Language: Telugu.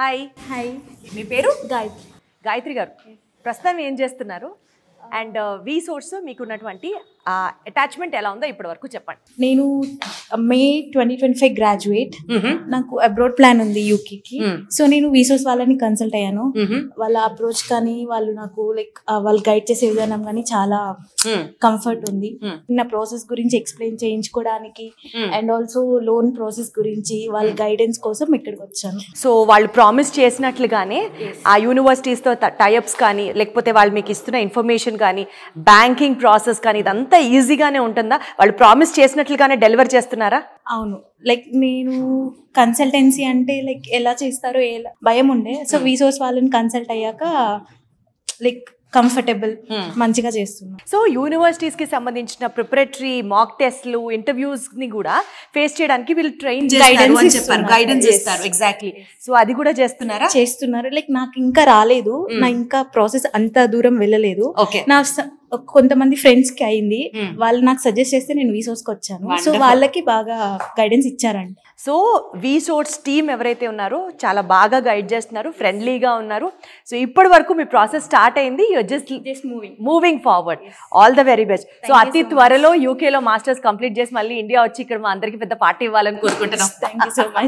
హాయ్. హాయ్. మీ పేరు? గాయత్రి. గాయత్రి గారు, ప్రస్తుతం ఏం చేస్తున్నారు? అండ్ వి సోర్స్ మీకున్నటువంటి అటాచ్మెంట్ ఎలా ఉందో ఇప్పటి వరకు చెప్పండి. నేను మే 2025 గ్రాడ్యుయేట్. నాకు అబ్రాడ్ ప్లాన్ ఉంది యూకేకి. సో నేను వీసోస్ వాళ్ళని కన్సల్ట్ అయ్యాను. వాళ్ళ అప్రోచ్ కానీ వాళ్ళు నాకు వాళ్ళు గైడ్ చేసే విధానం కానీ చాలా కంఫర్ట్ ఉంది. నా ప్రాసెస్ గురించి ఎక్స్ప్లెయిన్ చేయించుకోవడానికి అండ్ ఆల్సో లోన్ ప్రాసెస్ గురించి వాళ్ళ గైడెన్స్ కోసం ఇక్కడికి వచ్చాను. సో వాళ్ళు ప్రామిస్ చేసినట్లుగానే ఆ యూనివర్సిటీస్తో టైఅప్స్ కానీ లేకపోతే వాళ్ళు మీకు ఇస్తున్న ఇన్ఫర్మేషన్ కానీ బ్యాంకింగ్ ప్రాసెస్ కానీ ఇదంతా ఈజీగానే ఉంటుందా? వాళ్ళు ప్రామిస్ చేసినట్లుగానే డెలివర్ చేస్తున్నారా? అవును. నేను కన్సల్టెన్సీ అంటే ఎలా చేస్తారో భయం ఉండే. సో వీసోస్ వాళ్ళని కన్సల్ట్ అయ్యాక కంఫర్టబుల్ మంచిగా చేస్తున్నా. సో యూనివర్సిటీస్ కి సంబంధించిన ప్రిపరేటరీ మాక్ టెస్ట్లు ఇంటర్వ్యూస్ ని కూడా ఫేస్ చేయడానికి వీళ్ళు ట్రైన్ గైడెన్స్ చేస్తారు. ఎగ్జాక్ట్లీ. సో అది కూడా చేస్తున్నారు. నాకు ఇంకా రాలేదు. నా ఇంకా ప్రాసెస్ అంత దూరం వెళ్ళలేదు. నా కొంతమంది ఫ్రెండ్స్ కి అయింది. వాళ్ళు నాకు సజెస్ట్ చేస్తే నేను వీసోస్కి వచ్చాను. సో వాళ్ళకి బాగా గైడెన్స్ ఇచ్చారండి. సో వీసోర్స్ టీమ్ ఎవరైతే ఉన్నారో చాలా బాగా గైడ్ చేస్తున్నారు, ఫ్రెండ్లీగా ఉన్నారు. సో ఇప్పటి వరకు మీ ప్రాసెస్ స్టార్ట్ అయింది. Just moving forward. All the very best. So అతి త్వరలో యూకేలో మాస్టర్స్ కంప్లీట్ చేసి మళ్ళీ ఇండియా వచ్చి ఇక్కడ మా అందరికి పెద్ద పార్టీ ఇవ్వాలని కోరుకుంటున్నాం. Thank you so much.